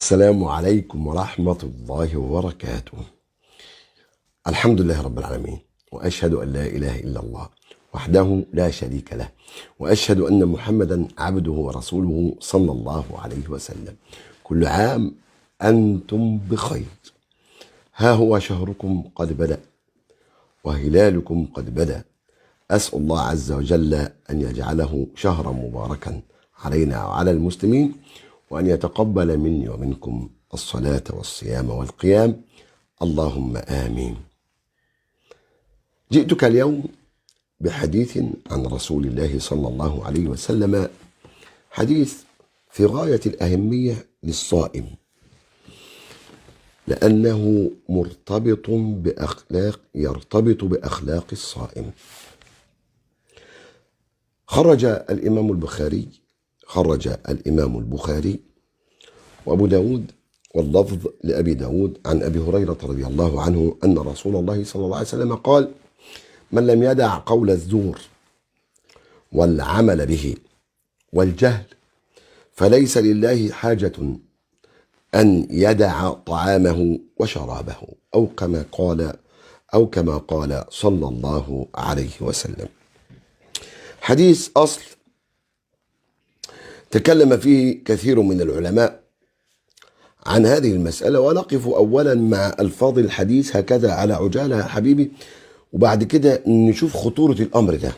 السلام عليكم ورحمة الله وبركاته. الحمد لله رب العالمين، وأشهد أن لا إله إلا الله وحده لا شريك له، وأشهد أن محمدا عبده ورسوله صلى الله عليه وسلم. كل عام أنتم بخير. ها هو شهركم قد بدأ وهلالكم قد بدأ. أسأل الله عز وجل أن يجعله شهرا مباركا علينا وعلى المسلمين، وأن يتقبل مني ومنكم الصلاة والصيام والقيام، اللهم آمين. جئتك اليوم بحديث عن رسول الله صلى الله عليه وسلم، حديث في غاية الأهمية للصائم، لأنه يرتبط بأخلاق الصائم. خرج الإمام البخاري وأبو داود، واللفظ لأبي داود، عن أبي هريرة رضي الله عنه أن رسول الله صلى الله عليه وسلم قال: من لم يدع قول الزور والعمل به والجهل فليس لله حاجة أن يدع طعامه وشرابه، أو كما قال صلى الله عليه وسلم. حديث أصل تكلم فيه كثير من العلماء عن هذه المسألة، ونقف أولا مع ألفاظ الحديث هكذا على عجالة يا حبيبي، وبعد كده نشوف خطورة الأمر ده.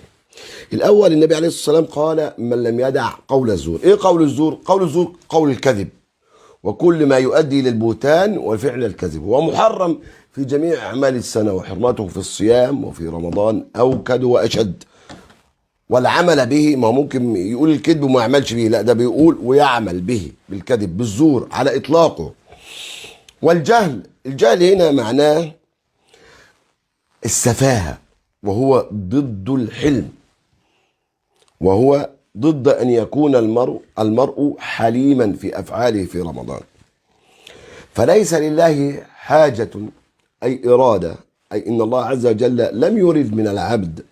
الأول، النبي عليه الصلاة والسلام قال: من لم يدع قول الزور. إيه قول الزور؟ قول الزور قول الكذب، وكل ما يؤدي للبهتان وفعل الكذب، هو محرم في جميع أعمال السنة، وحرمته في الصيام وفي رمضان أوكد وأشد. والعمل به، ما ممكن يقول الكذب وما يعملش به، لا، ده بيقول ويعمل به، بالكذب، بالزور على إطلاقه. والجهل، الجهل هنا معناه السفاهة، وهو ضد الحلم، وهو ضد أن يكون المرء حليما في أفعاله في رمضان. فليس لله حاجة، أي إرادة، أي إن الله عز وجل لم يرد من العبد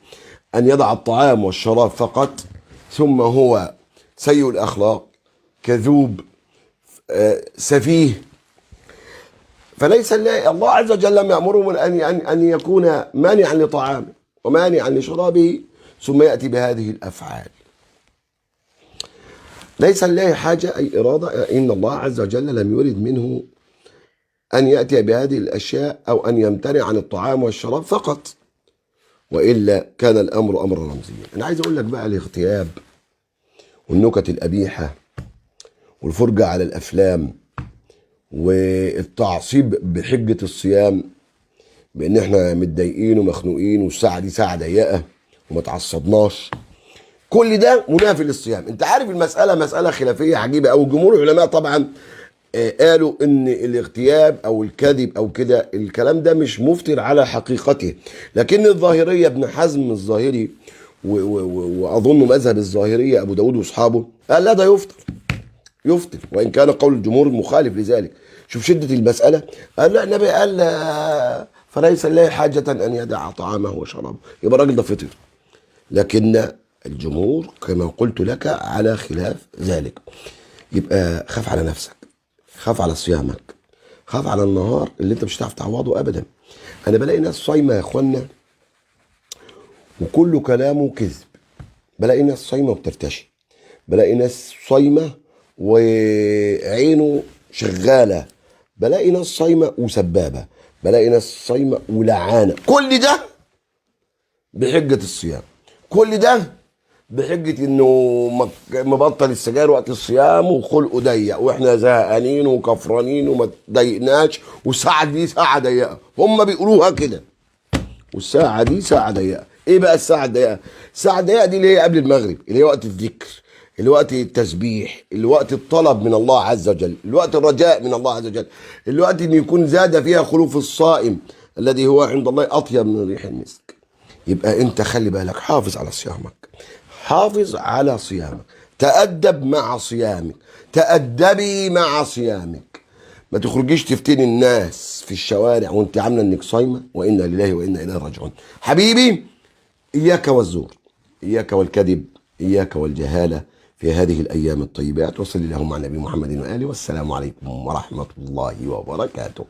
أن يضع الطعام والشراب فقط، ثم هو سيء الأخلاق، كذوب، سفيه. فليس الله عز وجل لم يأمره من أن يكون مانعا لطعامه ومانعا لشرابه ثم يأتي بهذه الأفعال. ليس لله حاجة، أي إرادة، إن الله عز وجل لم يرد منه أن يأتي بهذه الأشياء أو أن يمتنع عن الطعام والشراب فقط، وإلا كان الأمر أمر رمزيا. أنا عايز أقول لك بقى الاغتياب والنكت القبيحة والفرجة على الأفلام والتعصيب بحجة الصيام، بأن احنا متضايقين ومخنوقين والساعة دي ساعة ضيقة وما تعصبناش، كل ده منافي للصيام. انت عارف المسألة مسألة خلافية عجيبة، أو جمهور العلماء طبعا قالوا ان الاغتياب او الكذب او كده، الكلام ده مش مفطر على حقيقته، لكن الظاهرية، ابن حزم الظاهري واظن مذهب الظاهرية ابو داود واصحابه، قال لا، ده يفطر، وان كان قول الجمهور مخالف لذلك. شوف شدة المسألة. قال لا، النبي قال فليس لله حاجة ان يدع طعامه وشرابه، يبقى الراجل ده فطر. لكن الجمهور كما قلت لك على خلاف ذلك. يبقى خاف على نفسك، خاف على صيامك، خاف على النهار اللي انت مش هتعرف تعوضه ابدا. انا بلاقي ناس صايمه يا اخوانا وكله كلامه كذب، بلاقي ناس صايمه وبترتشي، بلاقي ناس صايمه وعينه شغاله، بلاقي ناس صايمه وسبابه، بلاقي ناس صايمه ولعانه. كل ده بحجه الصيام، كل ده بحجة انه مبطل السجاير وقت الصيام وخلقه ضيق واحنا زهقانين وكفرانين وما تضايقناش، والساعة دي ساعة ضيقة، هم بيقولوها كده، والساعة دي ساعة ضيقة. ايه بقى الساعة الضيقة؟ الساعة الضيقة دي اللي هي قبل المغرب، اللي هي وقت الذكر، اللي وقت التسبيح، اللي وقت الطلب من الله عز وجل، اللي وقت الرجاء من الله عز وجل، اللي وقت ان يكون زاد فيها خلوف الصائم الذي هو عند الله اطيب من ريح المسك. يبقى انت خلي بالك، حافظ على صيامك، حافظ على صيامك، تأدب مع صيامك، تأدبي مع صيامك. ما تخرجيش تفتني الناس في الشوارع وانت عامله انك صايمه، وانا لله وانا اليه راجعون. حبيبي، اياك والزور، اياك والكذب، اياك والجهاله، في هذه الأيام الطيبات. وصل اللهم على نبي محمد وآله، والسلام عليكم ورحمة الله وبركاته.